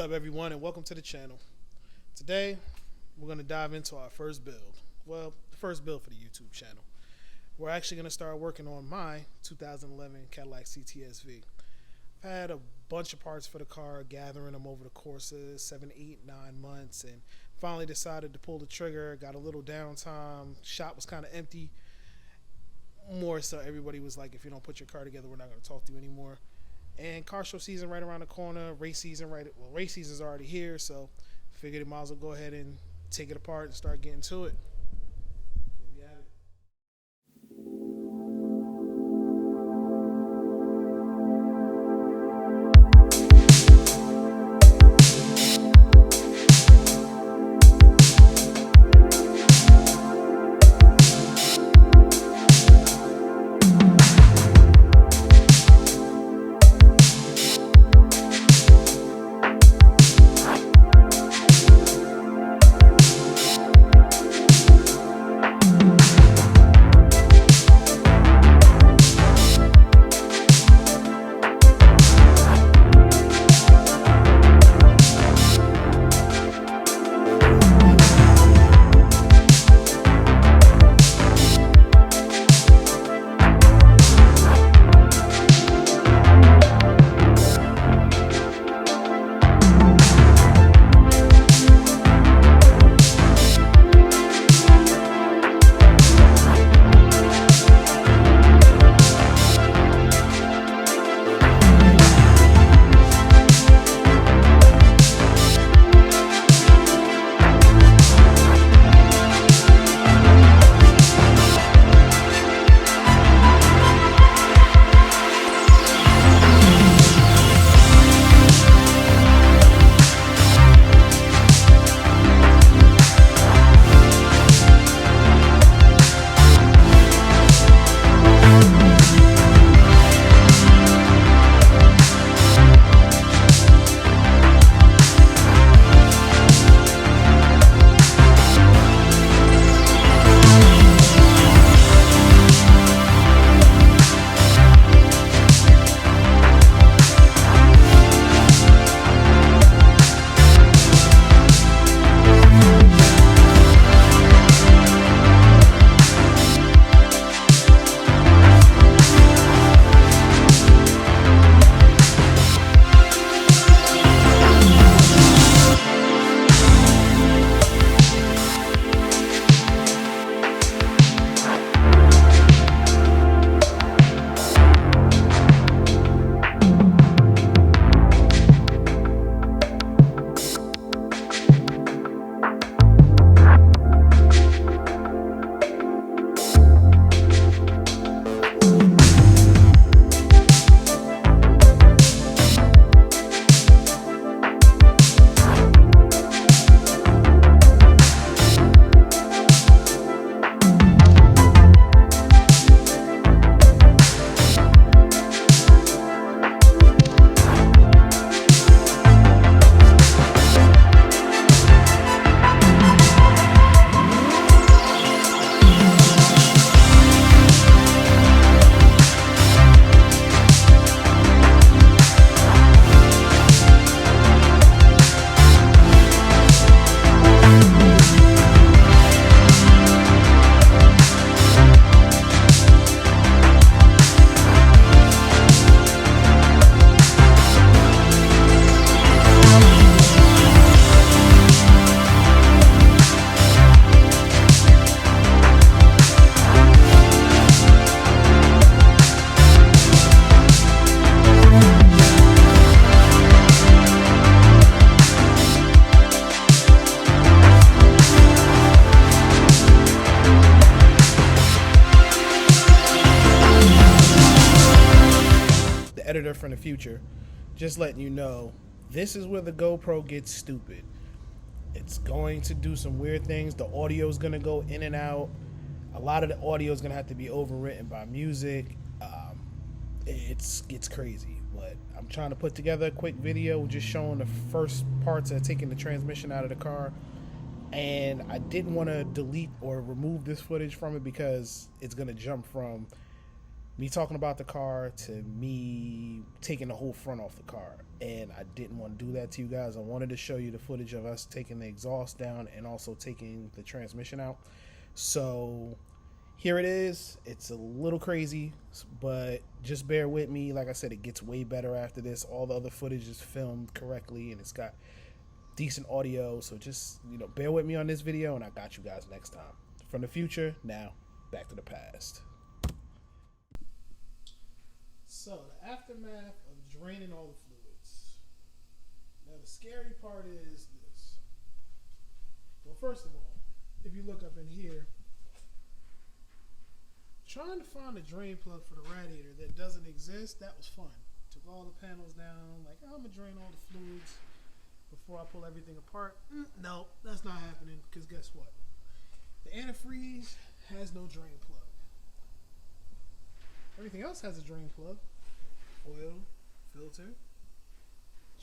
up, everyone, and welcome to the channel. Today we're going to dive into our first build. Well, the first build for the YouTube channel. We're actually going to start working on my 2011 Cadillac Cts-V. I've had a bunch of parts for the car, gathering them over the course of 7, 8, 9 months, and finally decided to pull the trigger. Got a little downtime. Shop was kind of empty. More so, everybody was like, if you don't put your car together, we're not going to talk to you anymore. And car show season right around the corner, race season's already here, so figured I might as well go ahead and take it apart and start getting to it. Here we have it. Editor from the future, just letting you know, this is where the GoPro gets stupid. It's going to do some weird things. The audio is going to go in and out. A lot of the audio is going to have to be overwritten by music. It's crazy, but I'm trying to put together a quick video just showing the first parts of taking the transmission out of the car, and I didn't want to delete or remove this footage from it because it's going to jump from me talking about the car to me taking the whole front off the car. And I didn't want to do that to you guys. I wanted to show you the footage of us taking the exhaust down and also taking the transmission out. So here it is. It's a little crazy, but just bear with me. Like I said, it gets way better after this. All the other footage is filmed correctly and it's got decent audio. So just, bear with me on this video and I got you guys next time. From the future, now back to the past. So the aftermath of draining all the fluids. Now the scary part is this. Well, first of all, if you look up in here, trying to find a drain plug for the radiator that doesn't exist, that was fun. Took all the panels down, like, I'm gonna drain all the fluids before I pull everything apart. No, that's not happening, because guess what? The antifreeze has no drain plug. Everything else has a drain plug. Oil, filter,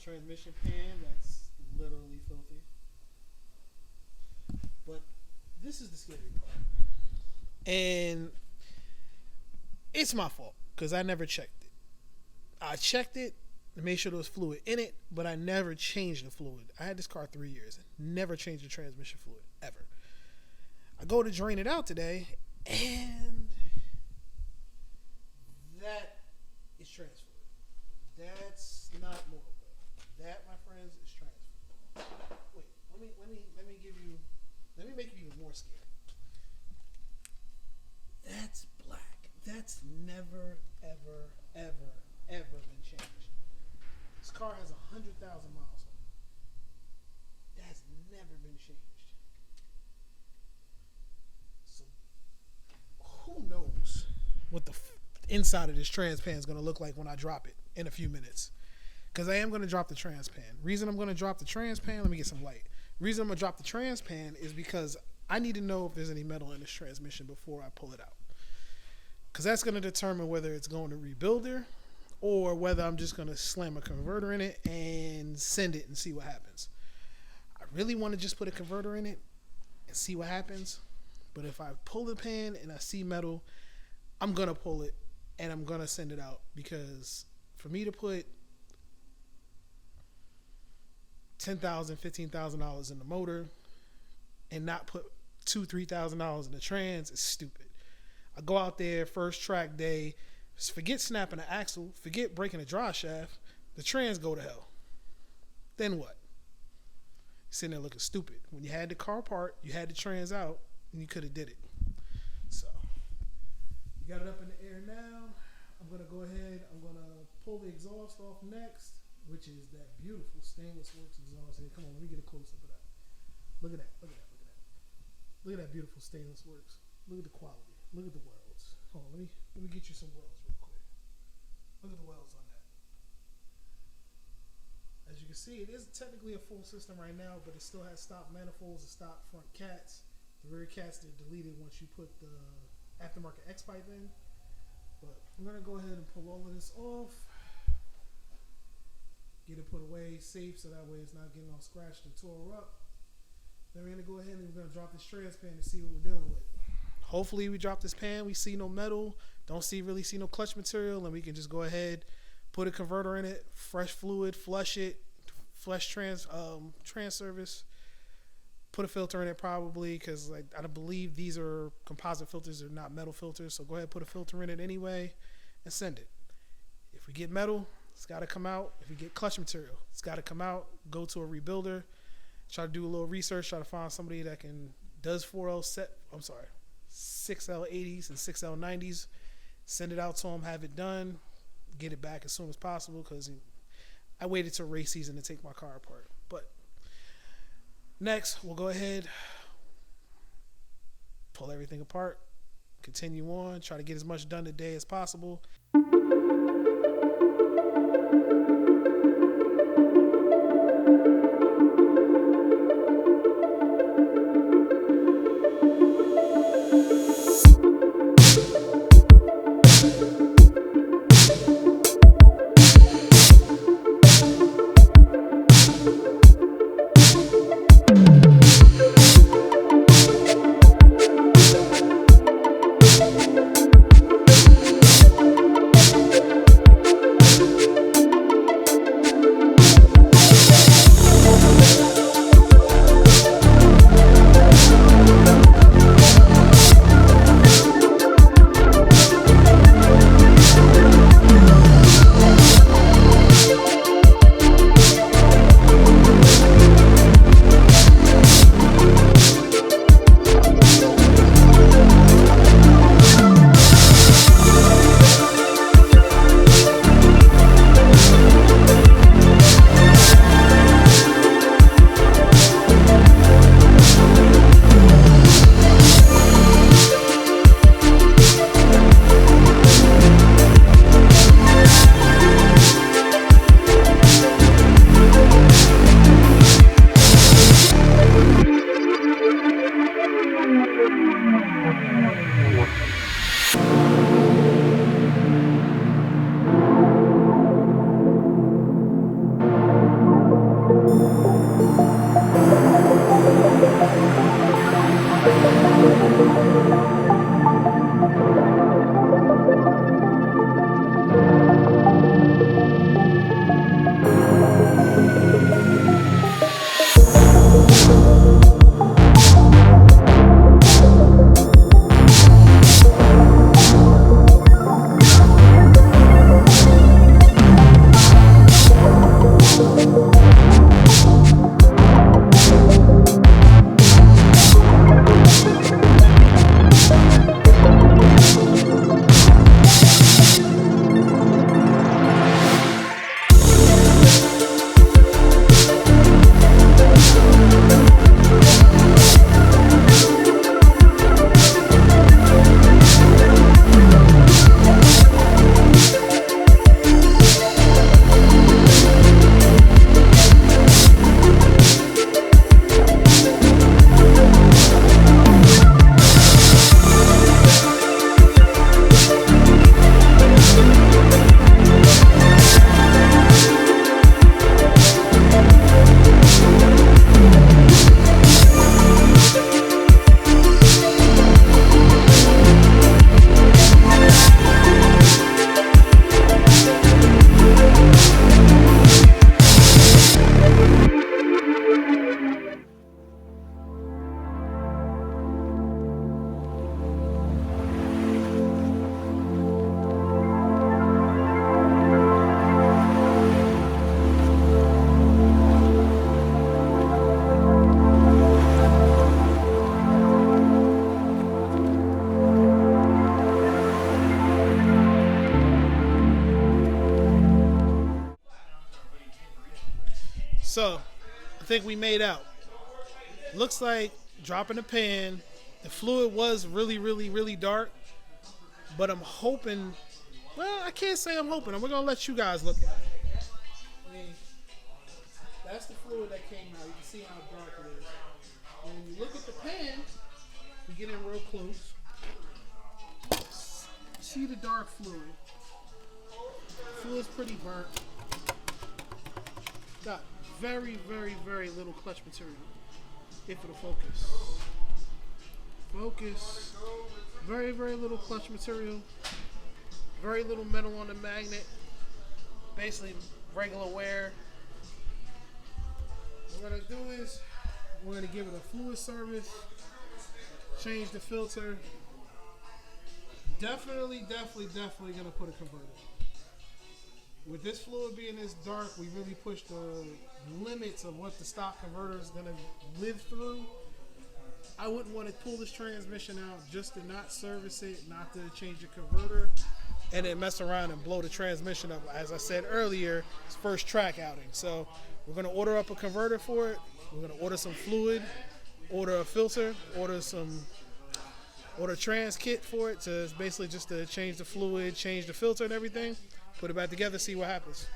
transmission pan, that's literally filthy. But this is the scary part. And it's my fault, because I never checked it. I checked it and made sure there was fluid in it, but I never changed the fluid. I had this car 3 years and never changed the transmission fluid, ever. I go to drain it out today, and that is transfer. That's not more oil. That, my friends, is transfer. Wait, let me make you even more scared. That's black. That's never, ever, ever, ever been changed. This car has 100,000 miles on it. That has never been changed. So, who knows what the inside of this trans pan is going to look like when I drop it in a few minutes. Because I am going to drop the trans pan. Reason I'm going to drop the trans pan, let me get some light. Reason I'm going to drop the trans pan is because I need to know if there's any metal in this transmission before I pull it out. Because that's going to determine whether it's going to rebuilder or whether I'm just going to slam a converter in it and send it and see what happens. I really want to just put a converter in it and see what happens. But if I pull the pan and I see metal, I'm going to pull it and I'm going to send it out. Because for me to put $10,000, $15,000 in the motor and not put $2,000-$3,000 in the trans is stupid. I go out there first track day, forget snapping an axle, forget breaking a drive shaft, the trans go to hell. Then what? You're sitting there looking stupid. When you had the car part, you had the trans out, and you could have did it. So, you got it up in the air now. I'm going to go ahead, I'm going to pull the exhaust off next, which is that beautiful stainless works exhaust here. Come on, let me get a close up of that. Look at that, look at that, look at that. Look at that beautiful stainless works. Look at the quality. Look at the welds. Hold on, let me get you some welds real quick. Look at the welds on that. As you can see, it is technically a full system right now, but it still has stop manifolds and stop front cats. The rear cats are deleted once you put the aftermarket X pipe in. But I'm gonna go ahead and pull all of this off. Get it put away safe so that way it's not getting all scratched and tore up. Then we're gonna go ahead and we're gonna drop this trans pan to see what we're dealing with. Hopefully we drop this pan, we see no metal, don't really see no clutch material, and we can just go ahead, put a converter in it, fresh fluid, flush it, flush trans service, put a filter in it probably, because I believe these are composite filters, they're not metal filters, so go ahead, put a filter in it anyway, and send it. If we get metal, it's got to come out. If we get clutch material, it's got to come out. Go to a rebuilder, try to do a little research, try to find somebody that does 6L80s and 6L90s, send it out to them, have it done, get it back as soon as possible, because I waited till race season to take my car apart. But next, we'll go ahead, pull everything apart, continue on, try to get as much done today as possible. So, I think we made out. Looks like dropping the pan. The fluid was really, really, really dark. But I'm hoping, well, I can't say I'm hoping. We're going to let you guys look at it. I mean, that's the fluid that came out. You can see how dark it is. And when you look at the pan, you get in real close. See the dark fluid. Fluid's pretty burnt. Got very, very, very little clutch material. If it'll focus. Focus. Very, very little clutch material. Very little metal on the magnet. Basically regular wear. What we're going to do is we're going to give it a fluid service. Change the filter. Definitely going to put a converter. With this fluid being this dark, we really pushed the limits of what the stock converter is going to live through. I wouldn't want to pull this transmission out just to not service it, not to change the converter, and then mess around and blow the transmission up. As I said earlier, it's first track outing. So we're going to order up a converter for it. We're going to order some fluid, order a filter, order trans kit for it to basically just to change the fluid, change the filter and everything. Put it back together, see what happens.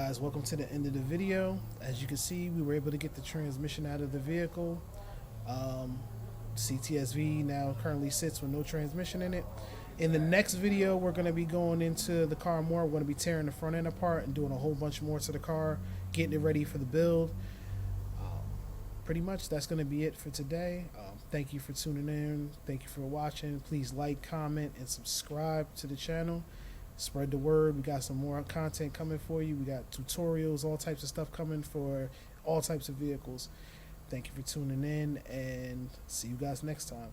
guys, welcome to the end of the video. As you can see, we were able to get the transmission out of the vehicle. Cts-V now currently sits with no transmission in it. In the next video, we're going to be going into the car more. We're going to be tearing the front end apart and doing a whole bunch more to the car, getting it ready for the build. Pretty much that's going to be it for today. Thank you for tuning in. Thank you for watching. Please like, comment, and subscribe to the channel. Spread the word. We got some more content coming for you. We got tutorials, all types of stuff coming for all types of vehicles. Thank you for tuning in, and see you guys next time.